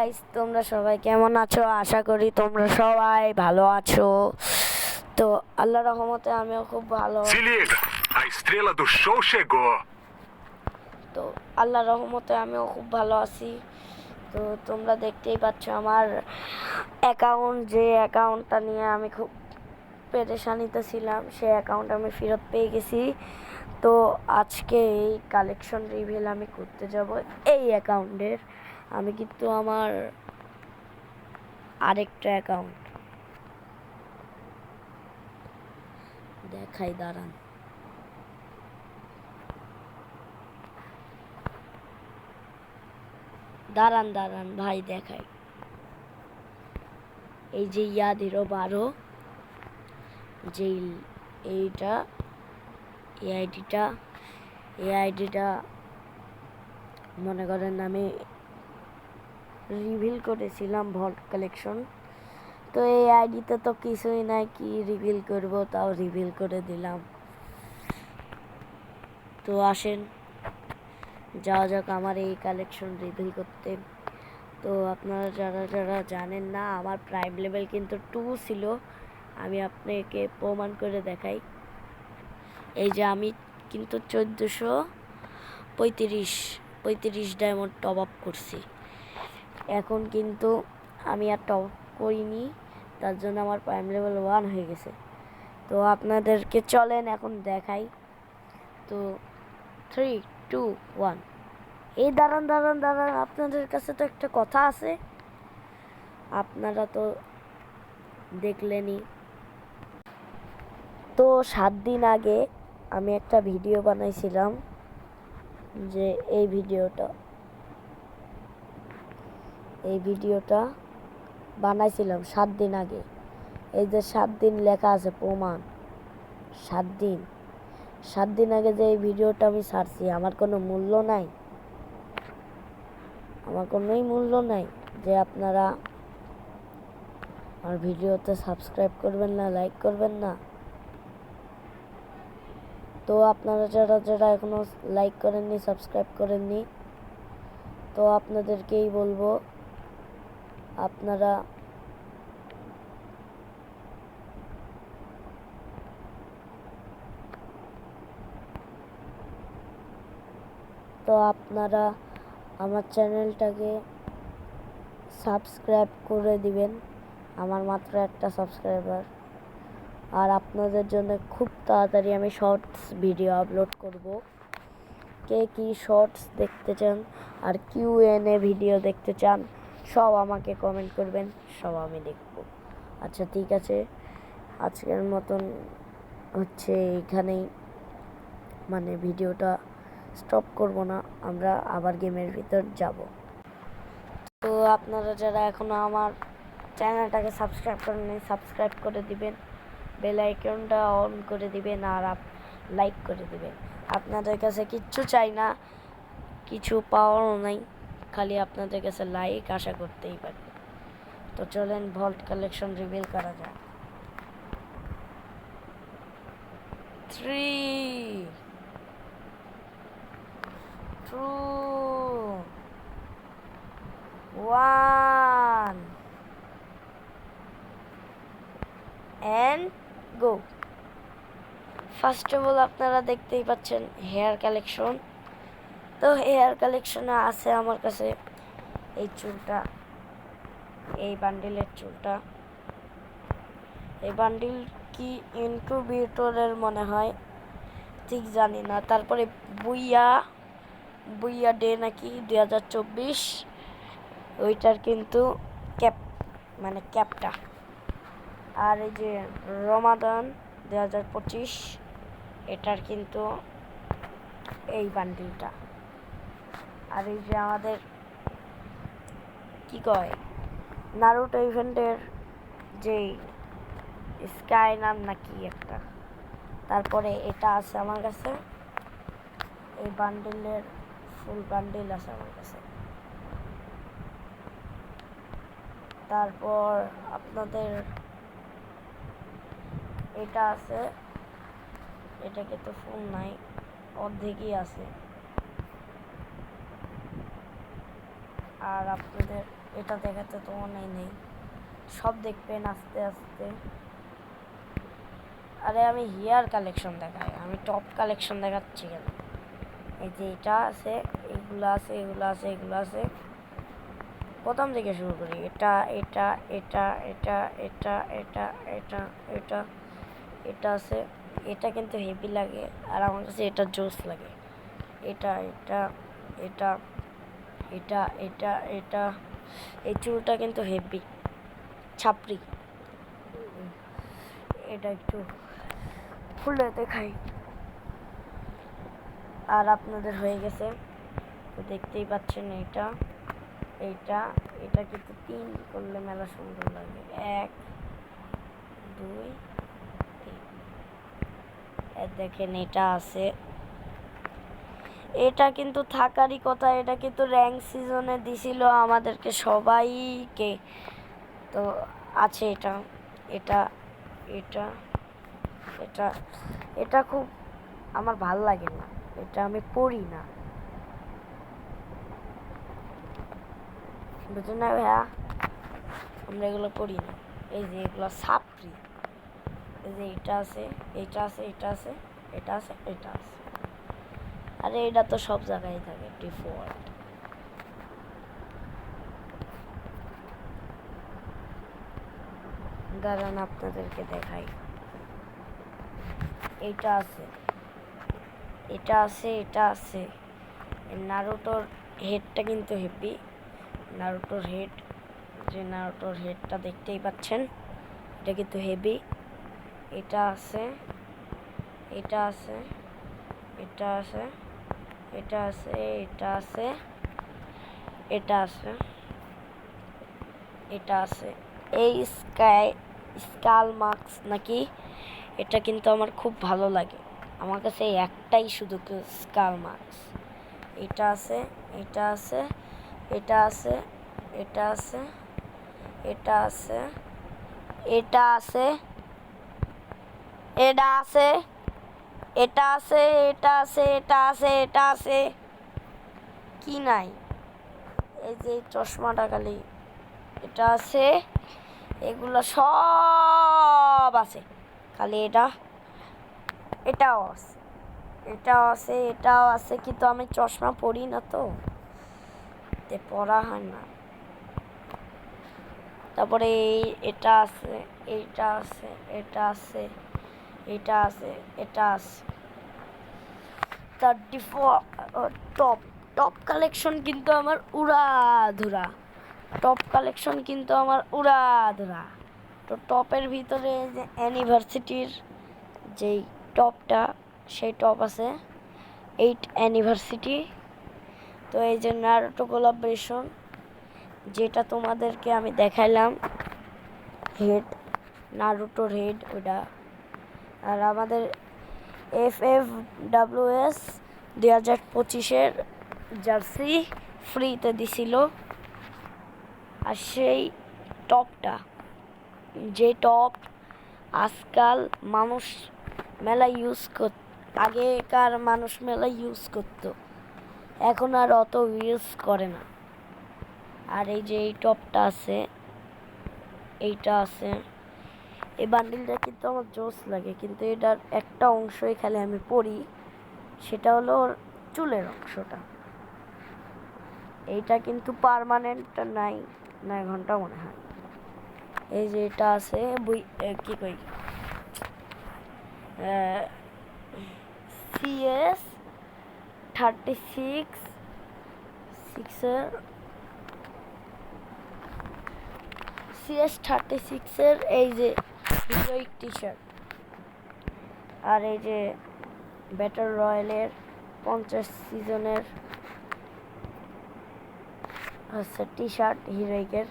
Guys, তোমরা সবাই কেমন আছো? আশা করি তোমরা সবাই ভালো আছো। তো আল্লাহর রহমতে আমিও খুব ভালো। Se liga, a estrela do show chegou. তো আল্লাহর রহমতে আমিও খুব ভালো আছি। তো তোমরা দেখতেই পাচ্ছ আমার যে অ্যাকাউন্টটা নিয়ে আমি খুব পেরেশানিতে ছিলাম, সেই অ্যাকাউন্ট আমি ফেরত পেয়ে গেছি। তো আজকে এই কালেকশন রিভিল আমি করতে যাব এই অ্যাকাউন্টের। আমি কিন্তু আমার আরেকটা অ্যাকাউন্ট দেখাই, দাঁড়ান ভাই দেখাই। এই যে ইয়াদিরো 12, যে এইটা এই আইডিটা মনে করেন আমি রিভিল করেছিলাম ভল্ট কালেকশন। তো এই আইডিতে তো কিছুই নাই, কি রিভিল করব, তাও রিভিল করে দিলাম। তো আসেন যাওয়া যাক আমার এই কালেকশন রিভিল করতে। তো আপনারা যারা জানেন না, আমার প্রাইম লেভেল কিন্তু 2 ছিল। আমি আপনাকে প্রমাণ করে দেখাই। এই যে আমি কিন্তু 1435 ডায়মন্ড টপ আপ করছি। এখন কিন্তু আমি আর টপ আপ করিনি, তার জন্য আমার প্রাইম লেভেল 1 হয়ে গেছে। তো আপনাদেরকে চলেন এখন দেখাই। তো 3, 2, 1। এই দাঁড়ান, আপনাদের কাছে তো একটা কথা আছে, আপনারা তো দেখলেনই। তো 7 দিন আগে আমি একটা ভিডিও বানাইছিলাম, যে এই ভিডিওটা বানাইছিলাম 7 দিন আগে। এই যে 7 দিন লেখা আছে প্রমাণ। 7 দিন আগে যে এই ভিডিওটা আমি ছাড়ছি, আমার কোনো মূল্য নাই, আমার কোনোই মূল্য নাই যে আপনারা আমার ভিডিওতে সাবস্ক্রাইব করবেন না, লাইক করবেন না। তো আপনারা যারা এখনো লাইক করেননি, সাবস্ক্রাইব করেননি, তো আপনাদেরকেই বলবো, আপনারা আমার চ্যানেলটাকে সাবস্ক্রাইব করে দিবেন। আমার মাত্র একটা সাবস্ক্রাইবার, আর আপনাদের জন্য খুব তাড়াতাড়ি আমি শর্টস ভিডিও আপলোড করব। কে কি শর্টস দেখতে চান আর Q&A ভিডিও দেখতে চান, সব আমাকে কমেন্ট করবেন, সব আমি দেখব। আচ্ছা ঠিক আছে, আজকের মতন হচ্ছে এইখানেই, মানে ভিডিওটা স্টপ করব না, আমরা আবার গেমের ভিতর যাব। তো আপনারা যারা এখনো আমার চ্যানেলটাকে সাবস্ক্রাইব করেননি, সাবস্ক্রাইব করে দিবেন, বেল আইকনটা অন করে দিবেন, আর লাইক করে দিবেন। আপনাদের কাছে কিচ্ছু চাই না, কিছু পাওয়ারও নাই, খালি আপনাদের কাছে লাইক আশা করতেই পারি। তো চলেন ভল্ট কালেকশন রিভিল করা যায়। 3, 2, 1 and go। First of all আপনারা দেখতেই পাচ্ছেন হেয়ার কালেকশন। তো হেয়ার কালেকশনে আছে আমার কাছে এই চুলটা, এই বান্ডিলের চুলটা। এই বান্ডিল কি ইনকিউবেটরের মনে হয়, ঠিক জানি না। তারপরে বুইয়া ডে নাকি 2024, ওইটার কিন্তু ক্যাপটা। আর এই যে রমাদান 2025, এটার কিন্তু এই বান্ডিলটা। আর এই যে আমাদের কি কয় নারুটো ইভেন্টের যেই স্কাই নাম নাকি একটা, তারপরে এটা আছে আমার কাছে, এই বান্ডিলের ফুল বান্ডিল আছে আমার কাছে। তারপর আপনাদের এটা আছে, এটাকে তো ফুল নাই, অর্ধেকই আছে। আর আপনাদের এটা দেখাতে তো মনেই নেই, সব দেখবেন আস্তে আস্তে। আরে আমি হেয়ার কালেকশন দেখাই, আমি টপ কালেকশন দেখাচ্ছি কেন? এই যে এটা আছে, এগুলো আছে, এগুলো আছে, এগুলো আছে। প্রথম থেকে শুরু করি। এটা এটা এটা এটা এটা এটা এটা এটা এটা আছে। এটা কিন্তু হেভি লাগে, আর আমার কাছে এটা জোস লাগে। এটা এটা এটা এটা এটা এটা এই চুলটা কিন্তু হেভি ছাপড়ি। এটা একটু খুলে দেখাই, আর আপনাদের হয়ে গেছে তো দেখতেই পাচ্ছেন। এটা এইটা এটা কিন্তু 3 করলে মেলা সুন্দর লাগে। 1 2 3 দেখেন এটা আছে। এটা কিন্তু থাকারই কথা, এটা কিন্তু র্যাঙ্ক সিজনে দিছিল আমাদেরকে সবাইকে। তো আছে এটা এটা এটা এটা এটা খুব আমার ভাল লাগে না, এটা আমি পড়ি না, বুঝলেন না ভাইয়া? আমরা এগুলো পড়ি না। এই যে এগুলো সাপড়ি। এই যে এটা আছে, এটা আছে, এটা আছে, এটা আছে, এটা আছে। আরে এটা তো সব জায়গায় থাকে ডিফল্ট। দাঁড়ান আপনাদেরকে দেখাই। এটা আছে, এটা আছে, এটা আছে। নারুটোর হেডটা কিন্তু হেভি। নারুটোর হেড, যে নারুটোর হেডটা দেখতেই পাচ্ছেন, এটা কিন্তু হেভি। এটা আছে, এটা আছে, এটা আছে, এটা আছে, এটা আছে, এটা আছে, এটা আছে। এই স্কাল মার্কস নাকি, এটা কিন্তু আমার খুব ভালো লাগে। আমার কাছে এই একটাই শুধু স্কাল মার্কস। এটা আছে, এটা আছে, এটা আছে, এটা আছে, এটা আছে, এটা আছে, এটা আছে, এটা আছে, এটা আছে, এটা আছে, এটা আছে। কি নাই? এই যে চশমাটা খালি এটা আছে, এগুলো সব আছে, খালি এটা এটাও আছে, এটাও আছে, এটাও আছে। কিন্তু আমি চশমা পরি না, তো পড়া হয় না। তারপরে এটা আছে, এইটা আছে, এটা আছে, এটা আছে, এটা আছে। 34 টপ টপ কালেকশন কিন্তু আমার উড়াধুরা। টপ কালেকশন কিন্তু আমার উড়াধুরা। তো টপের ভিতরে যে অ্যানিভার্সিটির যেই টপটা, সেই টপ আছে 8 অ্যানিভার্সিটি। তো এই যে নারুটো কোলাবরেশন, যেটা তোমাদেরকে আমি দেখাইলাম, হেড, নারুটোর হেড ওটা। আর আমাদের FFWS 2025-এর জার্সি ফ্রিতে দিছিল। আর সেই টপটা, যে টপ আজকাল মানুষ মেলা ইউজ করত, আগেকার মানুষ মেলা ইউজ করত, এখন আর অত ইউজ করে না। আর এই যে এই টপটা আছে, এইটা আছে, এই বান্ডিলটা কিন্তু আমার জোস লাগে। কিন্তু এটার একটা অংশই খালি আমি পরি, সেটা হলো ওর চুলের অংশটা। এইটা কিন্তু পার্মানেন্ট নাই, 9 ঘন্টা মনে হয়। এই যে এটা আছে কি কই, CS 36 6-এর, CS 36-এর এই যে হিরোইক টি শার্ট। আর এই যে ব্যাটল রয়্যালের 50 সিজনের হচ্ছে টি শার্ট হিরোইকের।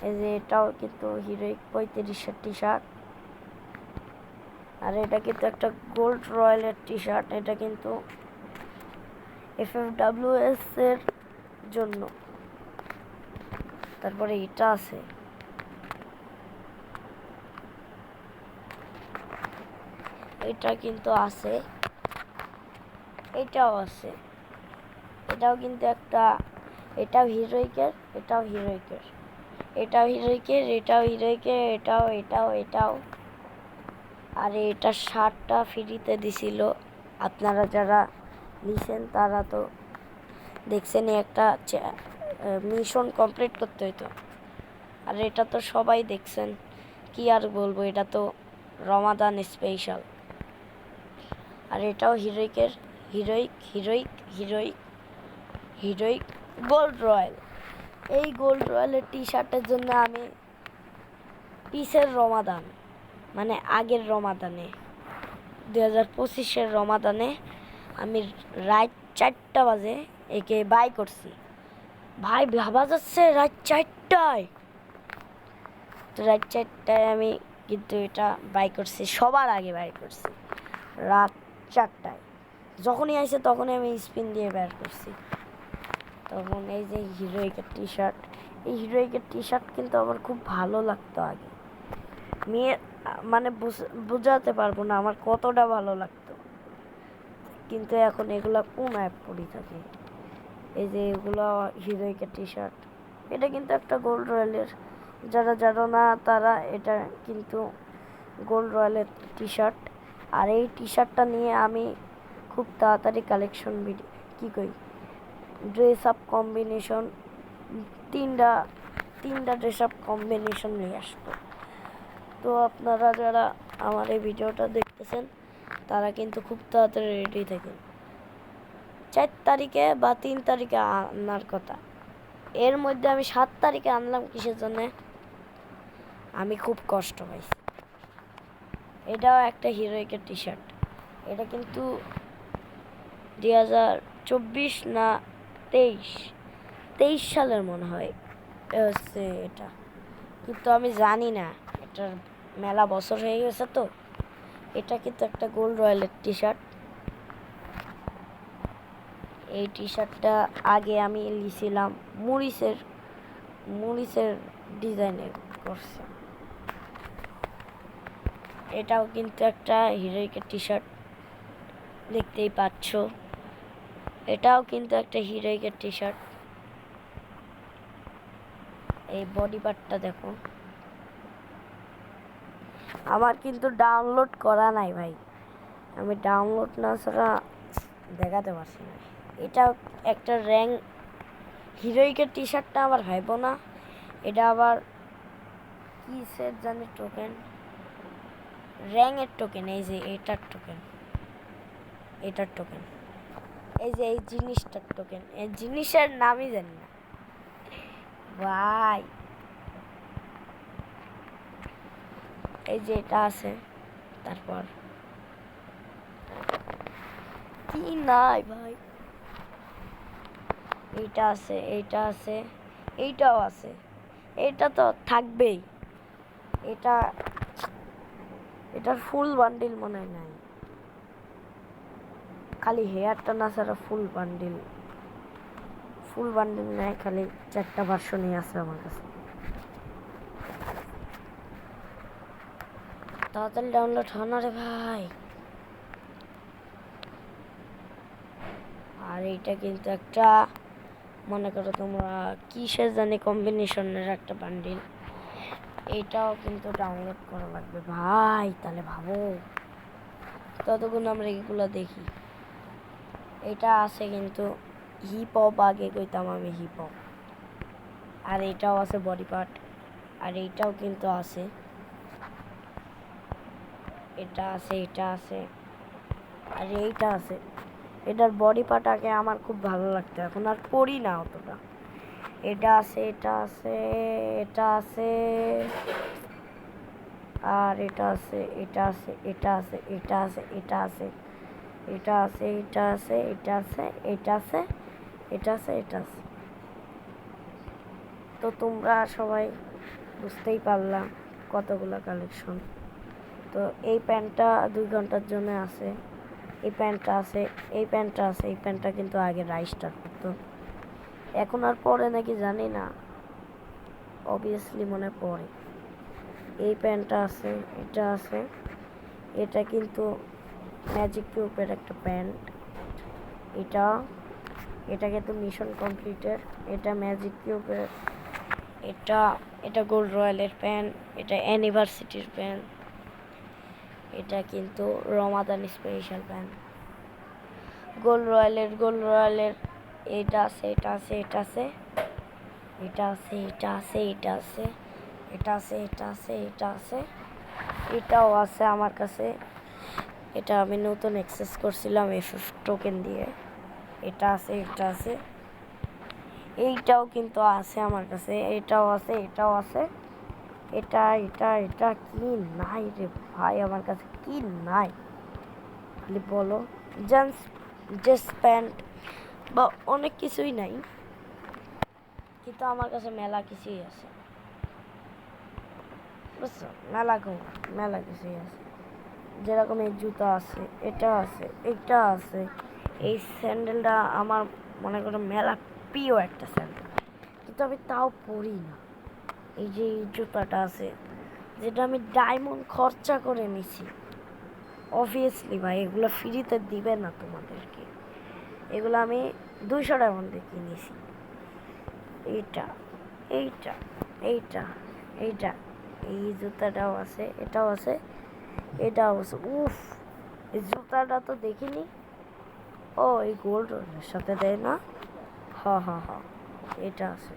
এই যে এটাও কিন্তু হিরোইক 35-এর টি শার্ট। আর এটা কিন্তু একটা গোল্ড রয়্যালের টি শার্ট, এটা কিন্তু FFWS এর জন্য। তারপরে এটা আছে, এটা কিন্তু আছে, এটাও আছে। এটাও কিন্তু একটা এটাও হিরোইকের, এটাও হিরোইকের, এটাও হিরোইকের, এটাও হিরোইকের, এটাও। আর এটা শার্টটা ফ্রিতে দিছিল। আপনারা যারা নিছেন তারা তো দেখছেন, একটা মিশন কমপ্লিট করতে হইতো। আর এটা তো সবাই দেখছেন, কি আর বলবো, এটা তো রমাদান স্পেশাল। আর এটাও হিরোইকের, হিরোইক গোল্ড রয়্যাল। এই গোল্ড রয়্যালের টি শার্টের জন্য আমি পিসের রমাদান, মানে আগের রমাদানে 2025-এর রমাদানে আমি রাত 4টা বাজে একে বাই করছি। ভাই ভাবা যাচ্ছে রাত 4টায়, তো রাত 4টায় আমি কিন্তু এটা বাই করছি, সবার আগে বাই করছি রাত 4টায়। যখনই আইছে তখনই আমি স্পিন দিয়ে বের করছি। তখন এই যে হিরোইকের টি শার্ট, এই হিরোইকের টি শার্ট কিন্তু আমার খুব ভালো লাগতো আগে। মেয়ে মানে বোঝাতে পারবো না আমার কতটা ভালো লাগতো। কিন্তু এখন এগুলা কোন অ্যাপ পড়ি থাকে। এই যে এগুলো হিরোইকের টি শার্ট, এটা কিন্তু একটা গোল্ড রয়্যালের, যারা জানো না তারা, এটা কিন্তু গোল্ড রয়্যালের টি শার্ট। আর এই টি শার্টটা নিয়ে আমি খুব তাড়াতাড়ি কালেকশন কী কই ড্রেস আপ কম্বিনেশন, তিনটা ড্রেস আপ কম্বিনেশন নিয়ে আসবো। তো আপনারা যারা আমার এই ভিডিওটা দেখতেছেন তারা কিন্তু খুব তাড়াতাড়ি রেডি থাকেন। 4 তারিখে বা 3 তারিখে আনার কথা, এর মধ্যে আমি 7 তারিখে আনলাম। কিসের জন্য? আমি খুব কষ্ট পাইছি। এটাও একটা হিরোইকের টি শার্ট। এটা কিন্তু 2024 না 23 সালের মনে হয় হচ্ছে এটা, কিন্তু আমি জানি না, এটার মেলা বছর হয়ে গেছে। তো এটা কিন্তু একটা গোল্ড রয়্যালের টি শার্ট। এই টি শার্টটা আগে আমি লিছিলাম মুরিসের ডিজাইনের করছে। এটাও কিন্তু একটা হিরোইকের টি শার্ট, দেখতেই পাচ্ছ। এটাও কিন্তু একটা হিরোইকের টি শার্ট। এই বডি পার্টটা দেখো। আমার কিন্তু ডাউনলোড করা নাই ভাই, আমি ডাউনলোড না ছাড়া দেখাতে পারছি না। এটাও একটা হিরোইকের টি শার্টটা আবার ভাইবো না, এটা আবার কিসের জানি টোকেন, র্যাঙ্কের টোকেন। এই যে এটার টোকেন, এই যে এই জিনিসটার টোকেন, এই জিনিসের নামই জানি না ভাই। এই যে এটা আছে, তারপর কি নাই ভাই, এইটা আছে, এইটাও আছে, এটা তো থাকবেই। এটার ফুল বান্ডিল মনে হয় নাই, খালি হেয়ারটা না ছাড়া ফুল বান্ডিল নেয়, খালি 4টা ভার্সনই আছে আমার কাছে। তাড়াতাড়ি ডাউনলোড হয় না রে ভাই। আর এইটা কিন্তু একটা, মনে করো তোমরা কিসের জানি কম্বিনেশনের একটা বান্ডিল, এটাও কিন্তু ডাউনলোড করা লাগবে ভাই। তাহলে ভাবো, ততক্ষণ আমরা এগুলো দেখি। এটা আছে কিন্তু হিপ হপ, আগে কইতাম আমি হিপ হপ। আর এটাও আছে বডি পার্ট, আর এইটাও কিন্তু আছে, এটা আছে, আর এইটা আছে। এটার বডি পার্ট আগে আমার খুব ভালো লাগতো, এখন আর পরি না অতটা। এটা আছে, আর এটা আছে, তো তোমরা সবাই বুঝতেই পারলাম কতগুলো কালেকশন। তো এই প্যান্টটা 2 ঘন্টার জন্য আছে, এই প্যান্টটা আছে। এই প্যান্টটা কিন্তু আগে রাইস্টার করতো, এখন আর পরে নাকি জানি না, অবভিয়াসলি মনে পড়ে। এই প্যান্টটা আছে, এটা আছে। এটা কিন্তু ম্যাজিক গ্রুপের একটা প্যান্ট। এটা এটা কিন্তু মিশন কমপ্লিটের, এটা ম্যাজিক কিউবের, এটা গোল্ড রয়্যালের প্যান, এটা অ্যানিভার্সিটির প্যান, এটা কিন্তু রমাদান স্পেশাল প্যান। গোল্ড রয়্যালের এটা আছে, এটা আছে, এটা আছে, এটা আছে, এটা আছে, এটা আছে, এটা আছে, এটা আছে, এটা আছে, এটাও আছে আমার কাছে। এটা আমি নতুন অ্যাক্সেস করছিলাম FF টোকেন দিয়ে। এটা আছে, এটা আছে, এইটাও কিন্তু আছে আমার কাছে, এটাও আছে, এটাও আছে, এটা কি নাই রে ভাই আমার কাছে, কি নাই খালি বলো। জাস্ট প্যান্ট বা অনেক কিছুই নাই, কিন্তু আমার কাছে মেলা কিছুই আছে, বুঝছো? মেলা কিছুই আছে। যেরকম এই জুতা আছে, এটা আছে, এটা আছে, এই স্যান্ডেলটা আমার মনে করো মেলা প্রিয় একটা স্যান্ডেল, কিন্তু আমি তাও পরি না। এই যে এই জুতাটা আছে, যেটা আমি ডায়মন্ড খরচা করে নিছি, অবভিয়াসলি ভাই এগুলো ফ্রিতে দিবে না তোমাদেরকে, এগুলো আমি 200 ডায়মন্ড দিয়ে কিনেছি। এইটা এইটা এইটা এইটা এই জুতাটাও আছে, এটাও আছে, এটাও আছে। উফ, এই জুতাটা তো দেখিনি। ও এই গোল্ড সাথে দেয় না? হ্যাঁ, এটা আছে,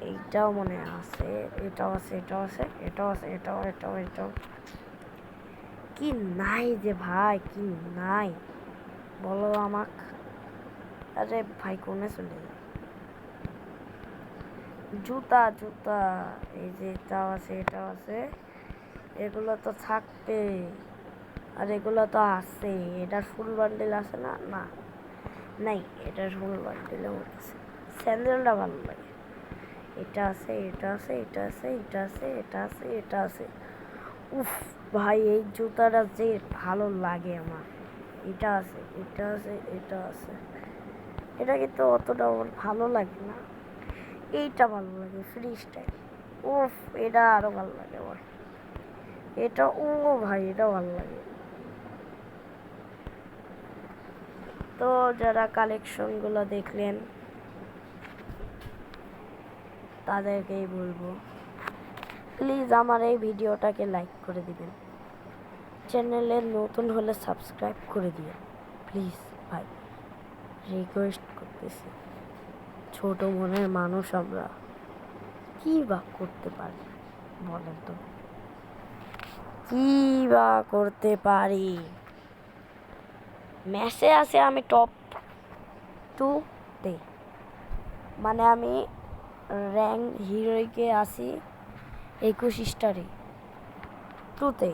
এইটাও মনে আছে, এটাও আছে, এটাও আছে, এটাও আছে, এটাও কি নাই যে ভাই, কি নাই বলো আমাক। আরে ভাই কোনে চলে যায় জুতা, এই যে এটাও আছে, এটাও আছে, এগুলো তো থাকবে, আর এগুলো তো আছে। এটার ফুল বান্ডেল আছে না? না নাই, এটার ফুল বান্ডেলে আছে। স্যান্ডেলটা ভালো লাগে, এটা আছে, এটা আছে, এটা আছে, এটা আছে, এটা আছে, এটা আছে। উফ ভাই এই জুতাটা যে ভালো লাগে আমার, এটা আছে, এটা আছে, এটা আছে, এটা কিন্তু অতটা আমার ভালো লাগে না, এইটা ভালো লাগে ফ্রি স্টাইল। উফ এটা আরো ভালো লাগে আমার, এটা ও ভাই এটা ভালো লাগে। তো যারা কালেকশনগুলো দেখলেন তাদেরকেই বলবো, প্লিজ আমার এই ভিডিওটাকে লাইক করে দিবেন, চ্যানেলে নতুন হলে সাবস্ক্রাইব করে দিবেন প্লিজ ভাই, রিকোয়েস্ট করতেছি। ছোট মনের মানুষ আমরা, কি বা করতে পারি বলেন তো, কি বা করতে পারি? ম্যাচে আছে আমি টপ 2-তে, মানে আমি র্যাঙ্ক হিরোইকে আসি 21 স্টারে 2-তে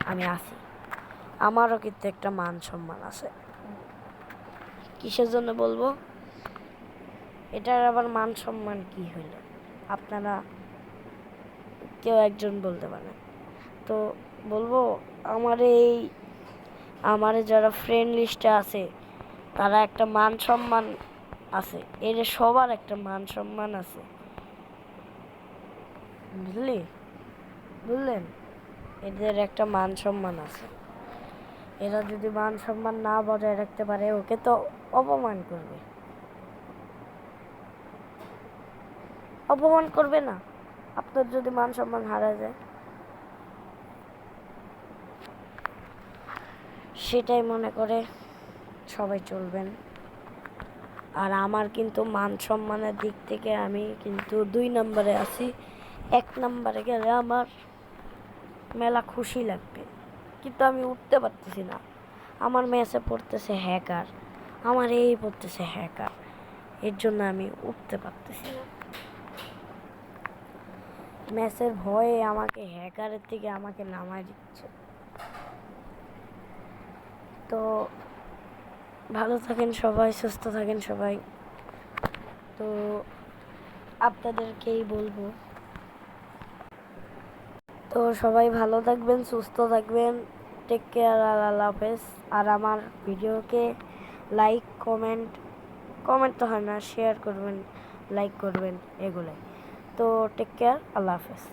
আমি আসি। আমারও কিন্তু একটা মান সম্মান আছে। কিসের জন্য বলবো? এটার আবার মান সম্মান কি হইল আপনারা কেউ একজন বলতে পারেন তো বলবো। আমার যারা ফ্রেন্ড লিস্টে আছে তারা একটা মান সম্মান আছে, এর সবার একটা মান সম্মান আছে, বুঝলেন? এদের একটা মান সম্মান আছে, এরা যদি মান সম্মান না বজায় রাখতে পারে ওকে তো অপমান করবে না আপনার যদি মান সম্মান হারা যায়, সেটাই মনে করে সবাই চলবেন। আর আমার কিন্তু মান সম্মানের দিক থেকে আমি কিন্তু 2 নম্বরে আছি। 1 নম্বরে গেলে আমার মেলা খুশি লাগবে, কিন্তু আমি উঠতে পারতেছি না। আমার ম্যাচে পড়তেছে হ্যাকার, আমার এই পড়তেছে হ্যাকার, এর জন্য আমি উঠতে পারতেছি না। ম্যাচের ভয়ে আমাকে হ্যাকারের থেকে আমাকে নামায় দিচ্ছে। তো ভালো থাকেন সবাই, সুস্থ থাকেন সবাই। তো আপনাদেরকেই বলবো, তো সবাই ভালো থাকবেন, সুস্থ থাকবেন, টেক কেয়ার, আর আল্লাহ হাফেজ। আর আমার ভিডিওকে লাইক কমেন্ট তো হয় না, শেয়ার করবেন, লাইক করবেন, এগুলোই। তো টেক কেয়ার, আল্লাহ হাফেজ।